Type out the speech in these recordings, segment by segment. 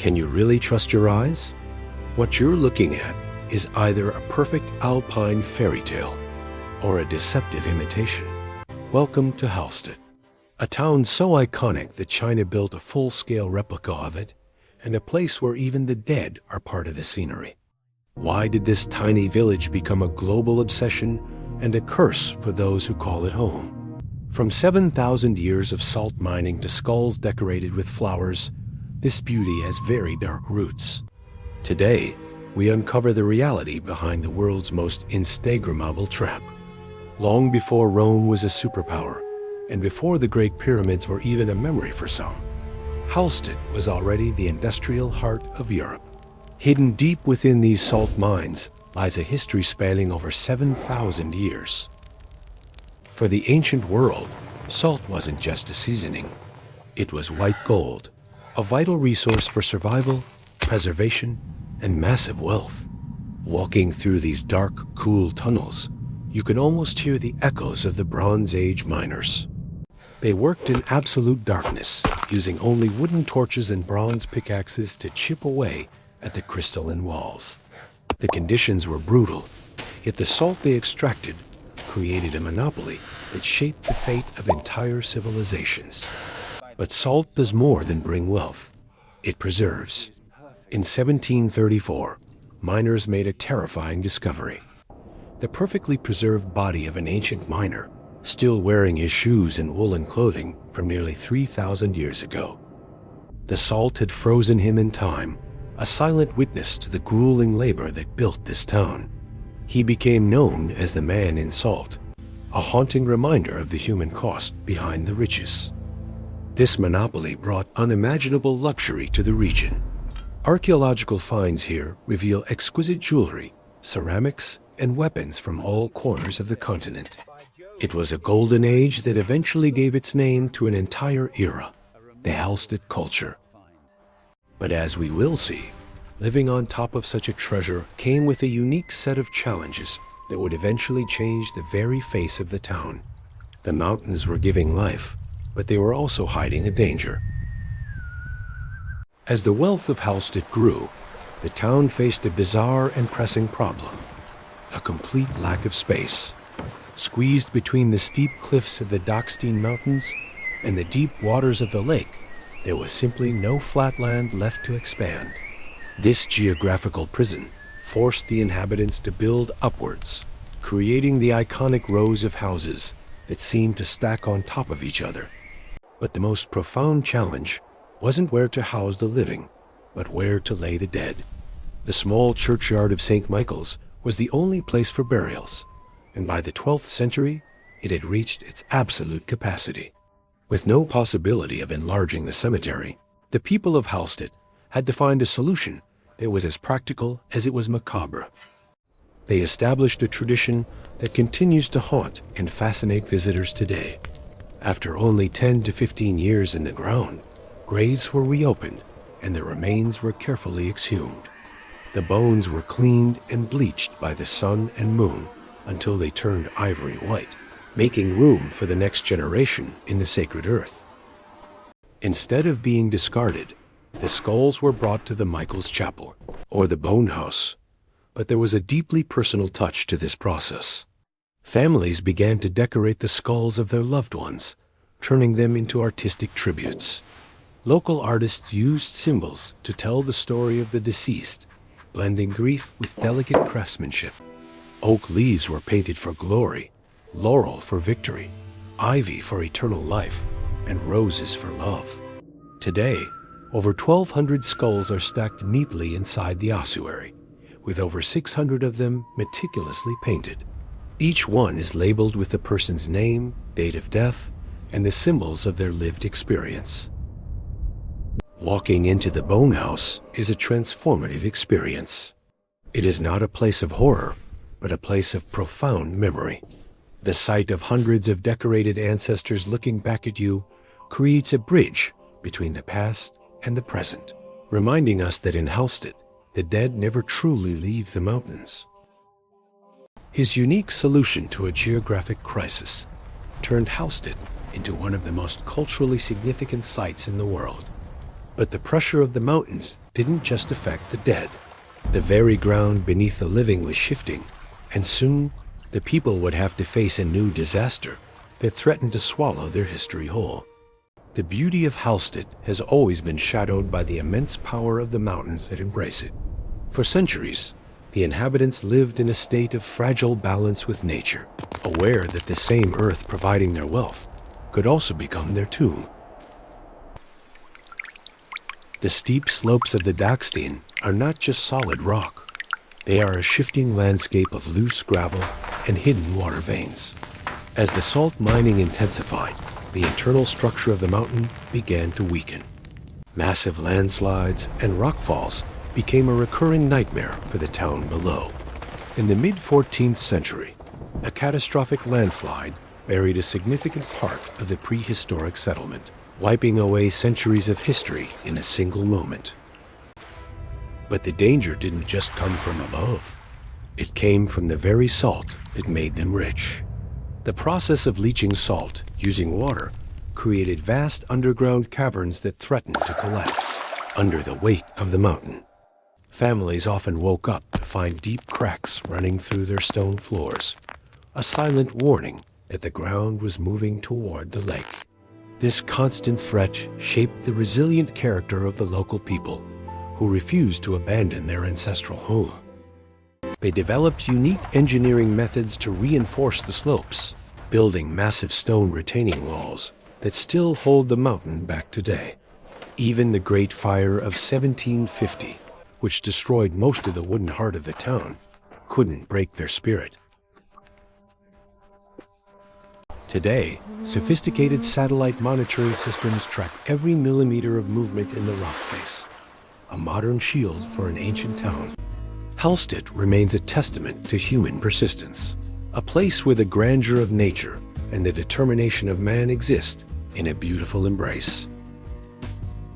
Can you really trust your eyes? What you're looking at is either a perfect Alpine fairy tale or a deceptive imitation. Welcome to Hallstatt, a town so iconic that China built a full-scale replica of it, and a place where even the dead are part of the scenery. Why did this tiny village become a global obsession and a curse for those who call it home? From 7,000 years of salt mining to skulls decorated with flowers, this beauty has very dark roots. Today, we uncover the reality behind the world's most Instagrammable trap. Long before Rome was a superpower, and before the Great Pyramids were even a memory for some, Hallstatt was already the industrial heart of Europe. Hidden deep within these salt mines lies a history spanning over 7,000 years. For the ancient world, salt wasn't just a seasoning. It was white gold, a vital resource for survival, preservation, and massive wealth. Walking through these dark, cool tunnels, you can almost hear the echoes of the Bronze Age miners. They worked in absolute darkness, using only wooden torches and bronze pickaxes to chip away at the crystalline walls. The conditions were brutal, yet the salt they extracted created a monopoly that shaped the fate of entire civilizations. But salt does more than bring wealth. It preserves. In 1734, miners made a terrifying discovery. The perfectly preserved body of an ancient miner, still wearing his shoes and woolen clothing from nearly 3,000 years ago. The salt had frozen him in time, a silent witness to the grueling labor that built this town. He became known as the man in salt, a haunting reminder of the human cost behind the riches. This monopoly brought unimaginable luxury to the region. Archaeological finds here reveal exquisite jewelry, ceramics, and weapons from all corners of the continent. It was a golden age that eventually gave its name to an entire era, the Hallstatt culture. But as we will see, living on top of such a treasure came with a unique set of challenges that would eventually change the very face of the town. The mountains were giving life, but they were also hiding a danger. As the wealth of Hallstatt grew, the town faced a bizarre and pressing problem: a complete lack of space. Squeezed between the steep cliffs of the Dachstein Mountains and the deep waters of the lake, there was simply no flat land left to expand. This geographical prison forced the inhabitants to build upwards, creating the iconic rows of houses that seemed to stack on top of each other. But the most profound challenge wasn't where to house the living, but where to lay the dead. The small churchyard of St. Michael's was the only place for burials, and by the 12th century, it had reached its absolute capacity. With no possibility of enlarging the cemetery, the people of Hallstatt had to find a solution that was as practical as it was macabre. They established a tradition that continues to haunt and fascinate visitors today. After only 10 to 15 years in the ground, graves were reopened and the remains were carefully exhumed. The bones were cleaned and bleached by the sun and moon until they turned ivory white, making room for the next generation in the sacred earth. Instead of being discarded, the skulls were brought to the Michael's Chapel, or the Bone House. But there was a deeply personal touch to this process. Families began to decorate the skulls of their loved ones, turning them into artistic tributes. Local artists used symbols to tell the story of the deceased, blending grief with delicate craftsmanship. Oak leaves were painted for glory, laurel for victory, ivy for eternal life, and roses for love. Today, over 1,200 skulls are stacked neatly inside the ossuary, with over 600 of them meticulously painted. Each one is labeled with the person's name, date of death, and the symbols of their lived experience. Walking into the Bone House is a transformative experience. It is not a place of horror, but a place of profound memory. The sight of hundreds of decorated ancestors looking back at you creates a bridge between the past and the present, reminding us that in Hallstatt, the dead never truly leave the mountains. His unique solution to a geographic crisis turned Hallstatt into one of the most culturally significant sites in the world. But the pressure of the mountains didn't just affect the dead. The very ground beneath the living was shifting, and soon the people would have to face a new disaster that threatened to swallow their history whole. The beauty of Hallstatt has always been shadowed by the immense power of the mountains that embrace it. For centuries, the inhabitants lived in a state of fragile balance with nature, aware that the same earth providing their wealth could also become their tomb. The steep slopes of the Dachstein are not just solid rock. They are a shifting landscape of loose gravel and hidden water veins. As the salt mining intensified, the internal structure of the mountain began to weaken. Massive landslides and rockfalls became a recurring nightmare for the town below. In the mid-14th century, a catastrophic landslide buried a significant part of the prehistoric settlement, wiping away centuries of history in a single moment. But the danger didn't just come from above. It came from the very salt that made them rich. The process of leaching salt using water created vast underground caverns that threatened to collapse under the weight of the mountain. Families often woke up to find deep cracks running through their stone floors, a silent warning that the ground was moving toward the lake. This constant threat shaped the resilient character of the local people, who refused to abandon their ancestral home. They developed unique engineering methods to reinforce the slopes, building massive stone retaining walls that still hold the mountain back today. Even the Great Fire of 1750, which destroyed most of the wooden heart of the town, couldn't break their spirit. Today, sophisticated satellite monitoring systems track every millimeter of movement in the rock face, a modern shield for an ancient town. Hallstatt remains a testament to human persistence, a place where the grandeur of nature and the determination of man exist in a beautiful embrace.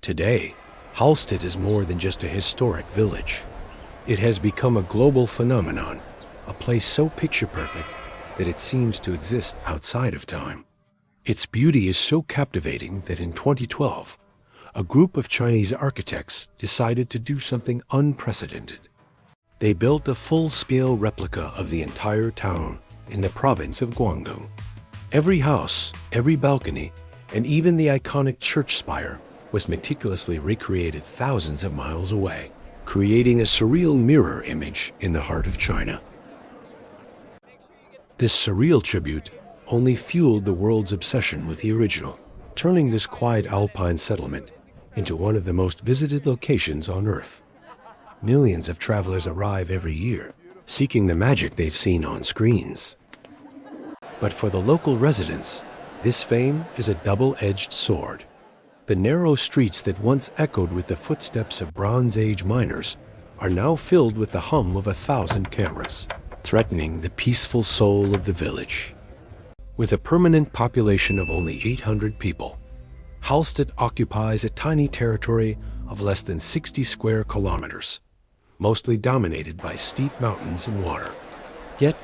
Today, Hallstatt is more than just a historic village. It has become a global phenomenon, a place so picture-perfect that it seems to exist outside of time. Its beauty is so captivating that in 2012, a group of Chinese architects decided to do something unprecedented. They built a full-scale replica of the entire town in the province of Guangdong. Every house, every balcony, and even the iconic church spire was meticulously recreated thousands of miles away, creating a surreal mirror image in the heart of China. This surreal tribute only fueled the world's obsession with the original, turning this quiet Alpine settlement into one of the most visited locations on Earth. Millions of travelers arrive every year, seeking the magic they've seen on screens. But for the local residents, this fame is a double-edged sword. The narrow streets that once echoed with the footsteps of Bronze Age miners are now filled with the hum of 1,000 cameras, threatening the peaceful soul of the village. With a permanent population of only 800 people, Hallstatt occupies a tiny territory of less than 60 square kilometers, mostly dominated by steep mountains and water. Yet,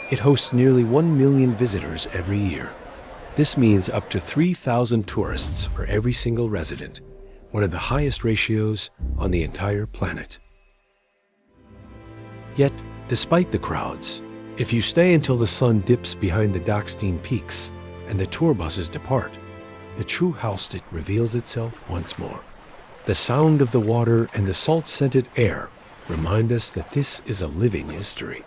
it hosts nearly 1 million visitors every year. This means up to 3,000 tourists for every single resident, one of the highest ratios on the entire planet. Yet, despite the crowds, if you stay until the sun dips behind the Dachstein peaks and the tour buses depart, the true Hallstatt reveals itself once more. The sound of the water and the salt-scented air remind us that this is a living history.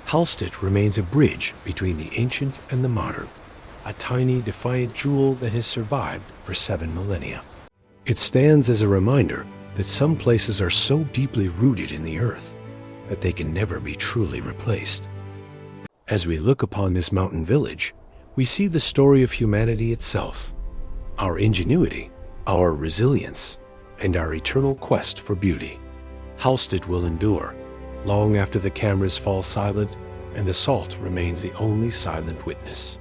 Hallstatt remains a bridge between the ancient and the modern, a tiny, defiant jewel that has survived for 7 millennia. It stands as a reminder that some places are so deeply rooted in the earth that they can never be truly replaced. As we look upon this mountain village, we see the story of humanity itself, our ingenuity, our resilience, and our eternal quest for beauty. Hallstatt will endure, long after the cameras fall silent and the salt remains the only silent witness.